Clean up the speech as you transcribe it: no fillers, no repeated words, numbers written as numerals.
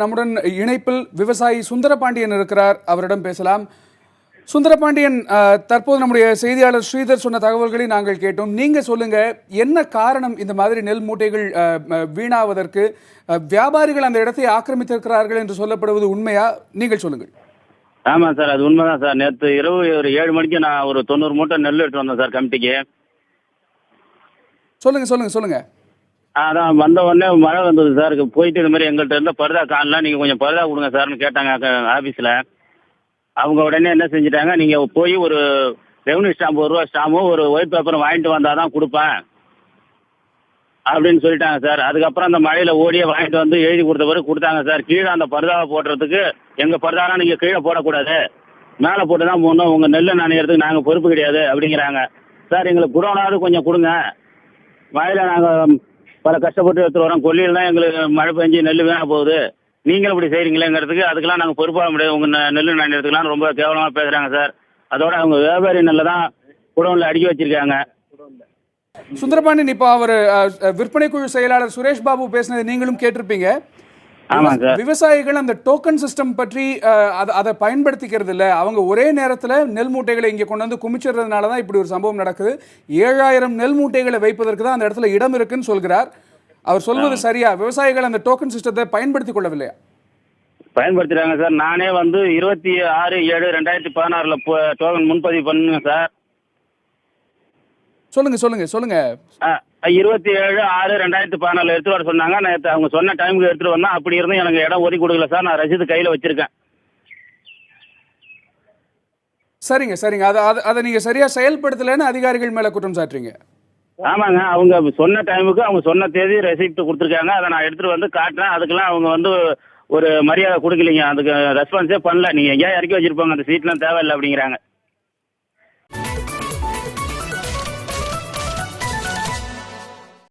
நம்முடன் இணைப்பில் விவசாயி சுந்தரபாண்டியன் இருக்கிறார். அவரிடம் பேசலாம். சுந்தரபாண்டியன், தற்போது நம்முடைய செய்தியாளர் ஸ்ரீதர் சொன்ன தகவல்களை நாங்கள் கேட்டோம். நீங்க சொல்லுங்க, என்ன காரணம் இந்த மாதிரி நெல் மூட்டைகள் வீணாவதற்கு? வியாபாரிகள் அந்த இடத்தை ஆக்கிரமித்திருக்கிறார்கள் என்று சொல்லப்படுவது உண்மையா? நீங்கள் சொல்லுங்கள். ஆமாம் சார், அது உண்மைதான் சார். நேற்று இரவு ஒரு 7 மணிக்கு நான் ஒரு 90 மூட்டை நெல் எடுத்து வந்தேன் சார் கமிட்டிக்கு. சொல்லுங்க சொல்லுங்க சொல்லுங்க. அதான் வந்த உடனே மழை வந்தது சார். போயிட்டு இது மாதிரி எங்கள்கிட்ட இருந்த பரதா காணலாம், நீங்கள் கொஞ்சம் பரதா கொடுங்க சார்னு கேட்டாங்க ஆஃபீஸில். அவங்க உடனே என்ன செஞ்சுட்டாங்க, நீங்கள் போய் ஒரு ரெவன்யூ ஸ்டாம்ப் 1 ரூபா ஸ்டாம்பும் ஒரு ஒயிட் பேப்பரும் வாங்கிட்டு வந்தால் தான் கொடுப்பேன் அப்படின்னு சொல்லிட்டாங்க சார். அதுக்கப்புறம் அந்த மழையில் ஓடியே வாங்கிட்டு வந்து எழுதி கொடுத்த பிறகு கொடுத்தாங்க சார். கீழே அந்த பரதாவை போடுறதுக்கு எங்கள் பரதாலாம் நீங்கள் கீழே போடக்கூடாது, மேலே போட்டு தான் போடணும், உங்கள் நெல்லை நனைகிறதுக்கு நாங்கள் பொறுப்பு கிடையாது அப்படிங்கிறாங்க சார். எங்களுக்கு குடோனாவது கொஞ்சம் கொடுங்க, மழையில் நாங்கள் பல கஷ்டப்பட்டு எடுத்துகிட்டு வரோம், கொல்லியில் எங்களுக்கு மழை பெஞ்சு நெல் வீணாக போகுது, நீங்களும் இப்படி செய்கிறீங்களேங்கிறதுக்கு அதுக்கெல்லாம் நாங்கள் பொறுப்பாக முடியாது, உங்கள் நெல் நனைகிறதுக்கெல்லாம் ரொம்ப கேவலமாக பேசுகிறாங்க சார். அதோட அவங்க வியாபாரி நெல்லை தான் குடோனில் அடுக்கி வச்சிருக்காங்க. சுந்தரபாண்டியன், இப்போ அவர் விற்பனை குழு செயலாளர் சுரேஷ் பாபு பேசினதை நீங்களும் கேட்டிருப்பீங்க. ஆமாங்க சார். விவசாயிகள் அந்த டோக்கன் சிஸ்டம் பற்றி அதை பயன்படுத்திக்கிறது இல்லை. அவங்க ஒரே நேரத்தில் நெல் மூட்டைகளை இங்கே கொண்டு வந்து குமிச்சிடுறதுனால தான் இப்படி ஒரு சம்பவம் நடக்குது. 7000 நெல் மூட்டைகளை வைப்பதற்கு தான் அந்த இடத்துல இடம் இருக்குன்னு சொல்கிறார். அவர் சொல்வது சரியா? விவசாயிகள் அந்த டோக்கன் சிஸ்டத்தை பயன்படுத்திக் கொள்ளவில்லையா? பயன்படுத்துகிறாங்க சார். நானே வந்து 26/7/2016 டோக்கன் முன்பதிவு பண்ணுங்க சார். சொல்லுங்க சொல்லுங்க சொல்லுங்க. 27/6/2014 எடுத்துட்டு வர சொன்னாங்க. நான் அவங்க சொன்ன டைமுக்கு எடுத்துட்டு வந்தேன். அப்படி இருந்தும் எனக்கு இடம் ஒதுக்கி கொடுக்கல சார். நான் ரசீது கையில் வச்சிருக்கேன். சரிங்க சரிங்க. அதை நீங்கள் சரியாக செயல்படுத்தலைன்னு அதிகாரிகள் மேலே குற்றம் சாட்டுறீங்க. ஆமாங்க, அவங்க சொன்ன டைமுக்கு அவங்க சொன்ன தேதி ரெசிப்ட் கொடுத்துருக்காங்க. அதை நான் எடுத்துட்டு வந்து காட்டுறேன். அதுக்கெல்லாம் அவங்க வந்து ஒரு மரியாதை கொடுக்கலீங்க, அதுக்கு ரெஸ்பான்ஸே பண்ணல. நீங்கள் எங்கேயா இறக்கி வச்சிருப்பாங்க, அந்த சீட்லாம் தேவையில்லை அப்படிங்கிறாங்க.